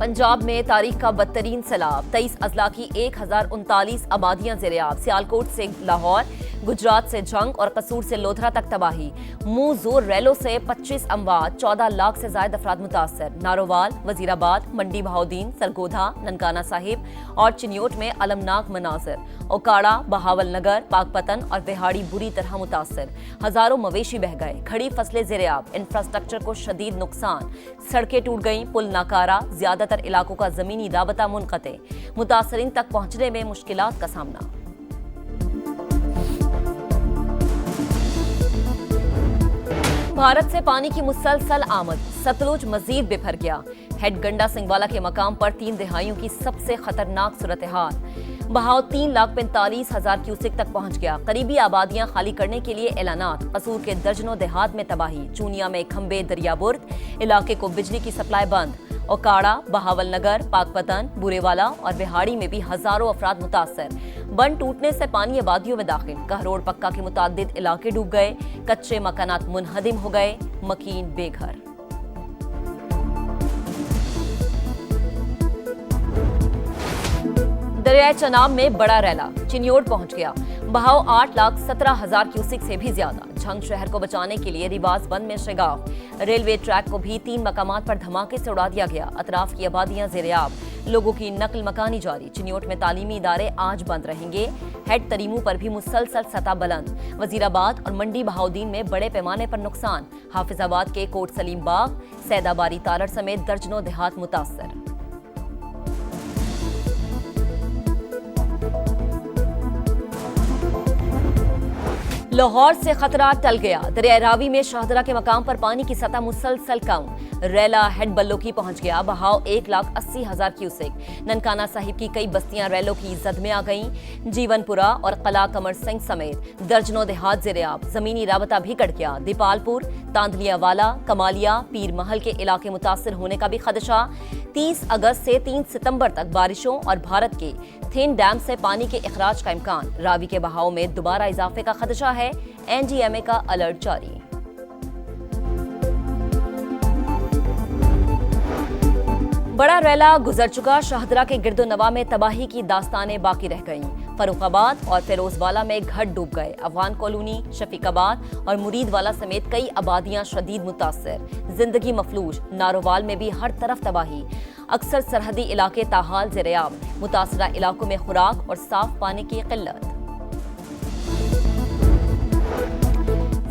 पंजाब में तारीख का बदतरीन सैलाब, 23 अजला की 1039 आबादियां ज़ेर-ए-आब। सियालकोट से लाहौर, गुजरात से जंग और कसूर से लोधरा तक तबाही। मुंह जोर रैलों से 25 अमवात, 14 लाख से ज्यादा अफराद मुतासर। नारोवाल, वजीराबाद, मंडी बहाउद्दीन, सरगोधा, ननकाना साहिब और चिन्योट में अलमनाक मनाजर। ओकाड़ा, बहावल नगर, पाकपतन और बिहाड़ी बुरी तरह मुतासर। हजारों मवेशी बह गए, खड़ी फसलें ज़ेर-ए-आब, इंफ्रास्ट्रक्चर को शदीद नुकसान। सड़कें टूट गईं, पुल नाकारा, ज्यादातर इलाकों का जमीनी राबता मुनक़ते। मुतासरीन तक पहुंचने में मुश्किलात का सामना। भारत से पानी की मुसलसल आमद, सतलुज मजीद बिफर गया। हेड गंडा सिंगवाला के मकाम पर 3 दिहाइयों की सबसे खतरनाक सूरत हाल। बहाव 3,45,000 क्यूसेक तक पहुंच गया। करीबी आबादियां खाली करने के लिए ऐलानात। कसूर के दर्जनों देहात में तबाही। चूनिया में खंबे दरियाबुर्द, इलाके को बिजली की सप्लाई बंद। ओकाड़ा, बहावल नगर, पाकपतन, बुरेवाला और बिहाड़ी में भी हजारों अफराद मुतासर। बंद टूटने से पानी आबादियों में दाखिल। कहरोड़ पक्का के मुतादिद इलाके डूब गए। कच्चे मकानात मुनहदिम हो गए, मकीन बेघर। दरियाए चनाब में बड़ा रैला, चिन्योट पहुंच गया। बहाव 8,17,000 क्यूसिक से भी ज्यादा। झंग शहर को बचाने के लिए रिवाज बंद में शिगाफ। रेलवे ट्रैक को भी 3 मकामात पर धमाके से उड़ा दिया गया। अतराफ की आबादियां ज़ेर-ए-आब, लोगों की नकल मकानी जारी। चिन्योट में तालीमी इदारे आज बंद रहेंगे। हेड तरीमू पर भी मुसलसल सतह बुलंद। वजीराबाद और मंडी बहाउद्दीन में बड़े पैमाने पर नुकसान। हाफिजाबाद के कोट सलीम बाग, सैदाबारी तारड़ समेत दर्जनों देहात मुतासर। लाहौर से खतरा टल गया। दरिया रावी में शाहदरा के मकाम पर पानी की सतह मुसलसल कम। रैला हेड बल्लोकी पहुंच गया। बहाव 1,80,000 क्यूसेक। ननकाना साहिब की कई बस्तियां रैलों की जद में आ गईं। जीवनपुरा और कला कमर सिंह समेत दर्जनों देहात ज़ेर-ए-आब। जमीनी राबता भी कट गया। दीपालपुर, तांदलियावाला, कमालिया, पीर महल के इलाके मुतासर होने का भी खदशा। 30 अगस्त से 3 सितंबर तक बारिशों और भारत के थिन डैम से पानी के इखराज का इम्कान। रावी के बहाव में दोबारा इजाफे का खदशा है। एनडीएमए का अलर्ट जारी। बड़ा रैला गुजर चुका। शाहदरा के गिरदोनवा में तबाही की दास्तानें बाकी रह गईं। फरुखाबाद और फिरोजवाला में घर डूब गए। अफगान कॉलोनी, शफीकाबाद और मुरीदवाला समेत कई आबादियां शदीद मुतासर। जिंदगी मफलूज। नारोवाल में भी हर तरफ तबाही। अक्सर सरहदी इलाके ताहाल ज़ेर-ए-आब। मुतासरा इलाकों में खुराक और साफ पानी की किल्लत।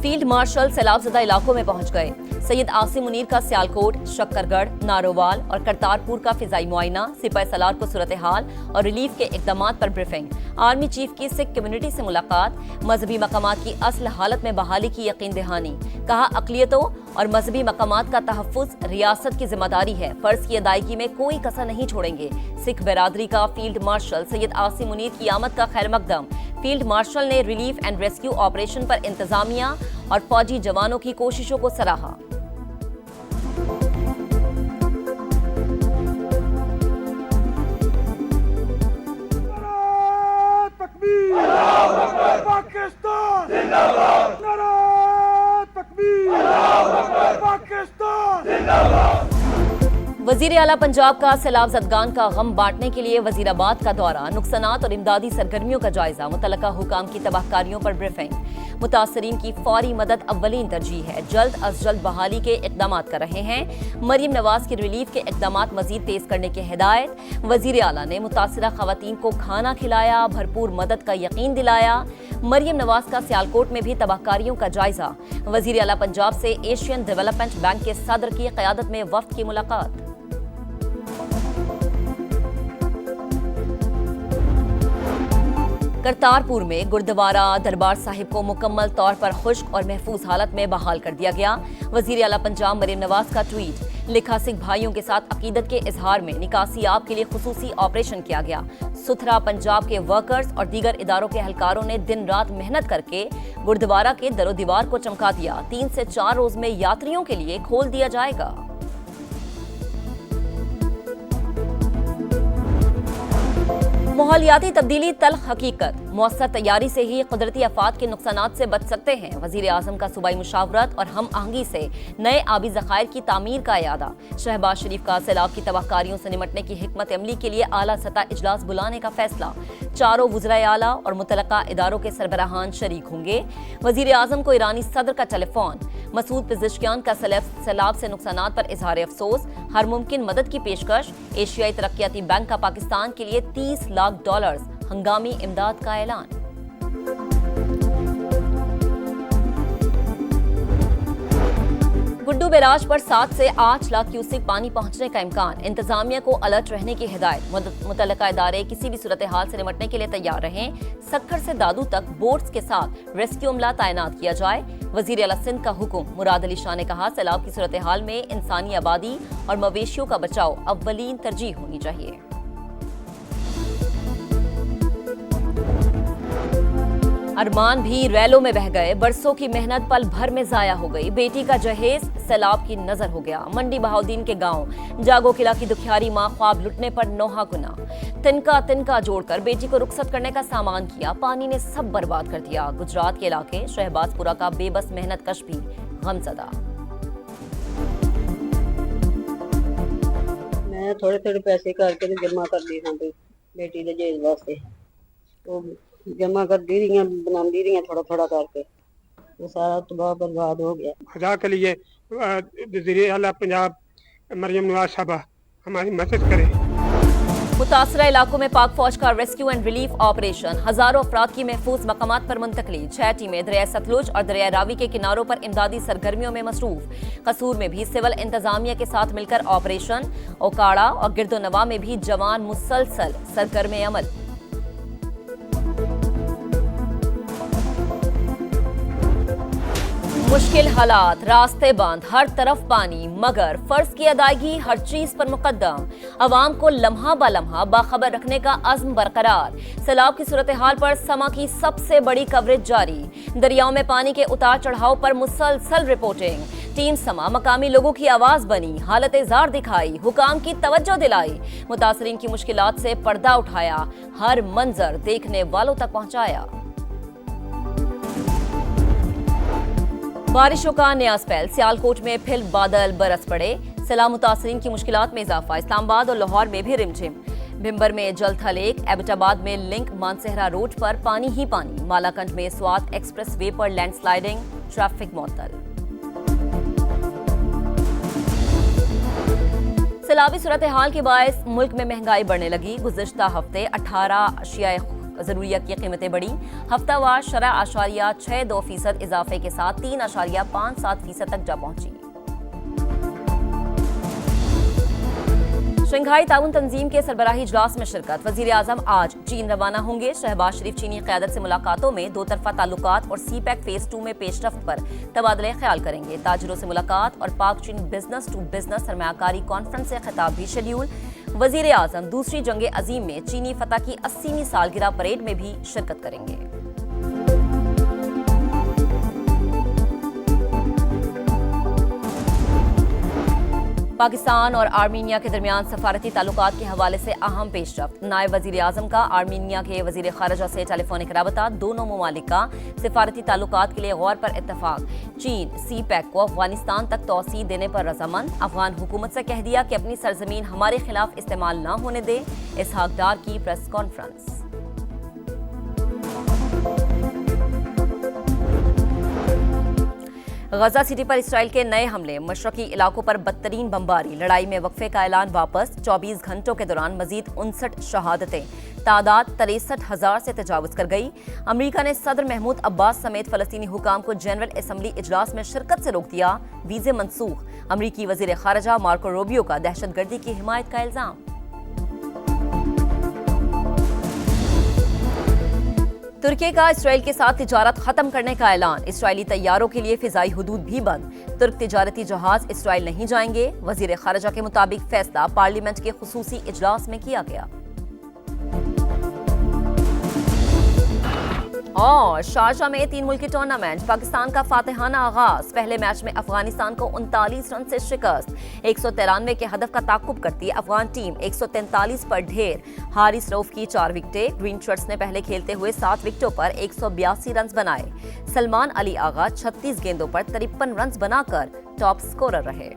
फील्ड मार्शल सैलाबज़दा इलाकों में पहुंच गए। सैयद आसिम मुनीर का सियालकोट, शक्करगढ़, नारोवाल और करतारपुर का फिजाई मुआयना। सिपाही सलार को सूरत हाल और रिलीफ के इक़दामात पर ब्रीफिंग। आर्मी चीफ की सिख कम्युनिटी से मुलाकात। मजहबी मकामात की असल हालत में बहाली की यकीन दहानी। कहा, अक़लियतों और मजहबी मकामात का तहफ़्फ़ुज़ रियासत की जिम्मेदारी है। फर्ज की अदायगी में कोई कसर नहीं छोड़ेंगे। सिख बरादरी का फील्ड मार्शल सैयद आसिम मुनीर की आमद का खैर मकदम। फील्ड मार्शल ने रिलीफ एंड रेस्क्यू ऑपरेशन पर इंतजामिया और फौजी जवानों की कोशिशों को सराहा। पाकिस्तान जिंदाबाद, नारा तकबीर, पाकिस्तान जिंदाबाद। वजीर आला पंजाब का सैलाब ज़दगान का गम बांटने के लिए वजीराबाद का दौरा। नुकसानात और इमदादी सरगर्मियों का जायजा। मुतल्लका हुकाम की तबाहकारियों पर ब्रीफिंग। मुतासरीन की फौरी मदद अव्वलीन तरजीह है। जल्द अज जल्द बहाली के इक़दामात कर रहे हैं। मरियम नवाज की रिलीफ के इक़दामात मजीद तेज करने की हिदायत। वजीर आला ने मुतासरा खवातीन को खाना खिलाया, भरपूर मदद का यकीन दिलाया। मरियम नवाज का सियालकोट में भी तबाहकारियों का जायजा। वजीर आला पंजाब से एशियन डेवलपमेंट बैंक के सदर की क़यादत में वफ्द की मुलाकात। करतारपुर में गुरुद्वारा दरबार साहिब को मुकम्मल तौर पर खुश्क और महफूज हालत में बहाल कर दिया गया। वजीर आला पंजाब मरियम नवाज का ट्वीट। लिखा, सिख भाइयों के साथ अकीदत के इजहार में निकासी आप के लिए खुसूसी ऑपरेशन किया गया। सुथरा पंजाब के वर्कर्स और दीगर इदारों के एहलकारों ने दिन रात मेहनत करके गुरुद्वारा के दरो दीवार को चमका दिया। 3 से 4 रोज में यात्रियों के लिए खोल दिया जाएगा। माहौलियाती तब्दीली तल्ख हकीकत, मौसर तैयारी से ही कुदरती आफात के नुकसानात से बच सकते हैं। वजीर आजम का सूबाई मुशावरत और हम आहंगी से नए आबी ज़खायर की तामीर का इरादा। शहबाज शरीफ का सैलाब की तबाहकारियों से निमटने की हिकमत अमली के लिए आला सतह इजलास बुलाने का फैसला। चारों वज़राए आला और मुतलका इदारों के सरबराहान शरीक होंगे। वजीर आजम को ईरानी सदर का टेलीफोन। मसूद पिज़िश्कियान का सैलाब से नुकसानात पर इजहार अफसोस, हर मुमकिन मदद की पेशकश। एशियाई तरक्याती बैंक का पाकिस्तान के लिए $30 लाख हंगामी इमदाद का ऐलान। गुड्डू बैराज पर 7 से 8 लाख क्यूसेक पानी पहुंचने का इम्कान। इंतजामिया को अलर्ट रहने की हिदायत। मुतल्लिका इदारे किसी भी सूरत हाल से निपटने के लिए तैयार रहें। सक्खर से दादू तक बोट्स के साथ रेस्क्यू अमला तैनात किया जाए। वजीर आला सिंध का हुक्म। मुराद अली शाह ने कहा, सैलाब की सूरत हाल में इंसानी आबादी और मवेशियों का बचाव अव्वलीन तरजीह होनी चाहिए। अरमान भी रैलों में बह गए। बरसों की मेहनत पल भर में जाया हो गई। बेटी का जहेज सैलाब की नजर हो गया। मंडी बहाउद्दीन के गांव जागो किला की दुखियारी मां ख्वाब लुटने पर नौहा गुना। तिनका तिनका जोड़कर बेटी को रुखसत करने का सामान किया, पानी ने सब बर्बाद कर दिया। गुजरात के इलाके शहबाजपुरा का बेबस मेहनत कश भी गमज़दा। मैं थोड़े थोड़े पैसे करके जमा कर दी हाँ बेटी के जहेज वास्ते, तो जमा कर दी रही बना दी रही थोड़ा थोड़ा करके, वो सारा तबाह बर्बाद हो गया। खुदा के लिए वज़ीर आला पंजाब मरियम नवाज साहबा हमारी मदद करे। मुतासरा इलाकों में पाक फौज का रेस्क्यू एंड रिलीफ ऑपरेशन। हजारों अफराद की महफूज मकामात पर मुंतकली। 6 टीमें दरिया सतलुज और दरिया रावी के किनारों पर इमदादी सरगर्मियों में मसरूफ। कसूर में भी सिविल इंतजामिया के साथ मिलकर ऑपरेशन। ओकाड़ा और गिरदोनवा में भी जवान मुसलसल सरगर्म अमल। मुश्किल हालात, रास्ते बंद, हर तरफ पानी, मगर फर्ज की अदायगी हर चीज पर मुकद्दम। अवाम को लम्हा ब लम्हा बाखबर रखने का अज़्म बरकरार। सैलाब की सूरत हाल पर समा की सबसे बड़ी कवरेज जारी। दरियाओं में पानी के उतार चढ़ाव पर मुसलसल रिपोर्टिंग। टीम समा मकामी लोगों की आवाज बनी, हालत जार दिखाई, हुकाम की तवज्जो दिलाई, मुतासरीन की मुश्किलात से पर्दा उठाया, हर मंजर देखने वालों तक पहुंचाया। बारिशों का नया स्पेल। सियालकोट में फिर बादल बरस पड़े। सैलाब मुतासरीन की मुश्किलात में इजाफा। इस्लामाबाद और लाहौर में भी रिमझिम। भिम्बर में जलथा लेक, एबटाबाद में लिंक मानसेहरा रोड पर पानी ही पानी। मालाकंज में स्वात एक्सप्रेस वे पर लैंडस्लाइडिंग, ट्रैफिक मुअत्तल। सैलाबी सूरत हाल के बायस मुल्क में महंगाई बढ़ने लगी। गुज़िश्ता हफ्ते 18 अशिया ज़रूरियत की कीमतें बढ़ी। हफ्तावार शरह 8.62% इजाफे के साथ 3.57% तक जा पहुंची। शंघाई ताउन तंजीम के सरबराही इजलास में शिरकत। वजीर आजम आज चीन रवाना होंगे। शहबाज शरीफ चीनी क़यादत से मुलाकातों में दो तरफा ताल्लुकात और CPEC फेज 2 में पेशरफ्त पर तबादले ख्याल करेंगे। ताजरों से मुलाकात और पाक चीन बिजनेस टू बिजनेस सरमायाकारी कॉन्फ्रेंस से खिताब भी शेड्यूल। वजीर आजम दूसरी जंग अजीम में चीनी फतह की 80वीं सालगिरह परेड में भी शिरकत करेंगे। पाकिस्तान और आर्मीनिया के दरमियान सफारती ताल्लुकात के हवाले से अहम पेशरफ्त। नायब वजीर आजम का आर्मीनिया के वजीर खारजा से टेलीफोनिक राबता। दोनों ममालिक का सफारती ताल्लुकात के लिए गौर पर इत्तफाक। चीन CPEC को अफगानिस्तान तक तोसी देने पर रजामंद। अफगान हुकूमत से कह दिया कि अपनी सरजमीन हमारे खिलाफ इस्तेमाल न होने दे। इसहाक डार की प्रेस कॉन्फ्रेंस। गजा सिटी पर इसराइल के नए हमले। मशरकी इलाकों पर बदतरीन बमबारी। लड़ाई में वक्फे का ऐलान वापस। 24 घंटों के दौरान मजीद 59 शहादतें। तादाद 63,000 से तजावुज कर गई। अमरीका ने सदर महमूद अब्बास समेत फलस्तीनी हुकाम को जनरल असम्बली इजलास में शिरकत से रोक दिया। वीजे मनसूख। अमरीकी वजीर खारजा मार्को रूबियो का दहशतगर्दी की हिमायत का इल्जाम। तुर्की का इसराइल के साथ तिजारत खत्म करने का ऐलान। इसराइली तैयारों के लिए फिजाई हुदूद भी बंद। तुर्क तिजारती जहाज इसराइल नहीं जाएंगे। वजीर खारजा के मुताबिक फैसला पार्लियामेंट के खुसूसी इजलास में किया गया। اور شارجہ میں 3 ملکی ٹورنامنٹ، پاکستان کا فاتحانہ آغاز، پہلے میچ میں افغانستان کو 39 رن سے شکست، 193 کے ہدف کا تعاقب کرتی افغان ٹیم، 143 پر ڈھیر، حارث رؤف کی 4 وکٹیں، گرین شرٹس نے پہلے کھیلتے ہوئے 7 وکٹوں پر 182 رنز بنائے، سلمان علی آغا 36 گیندوں پر 53 رنز بنا کر ٹاپ سکورر رہے۔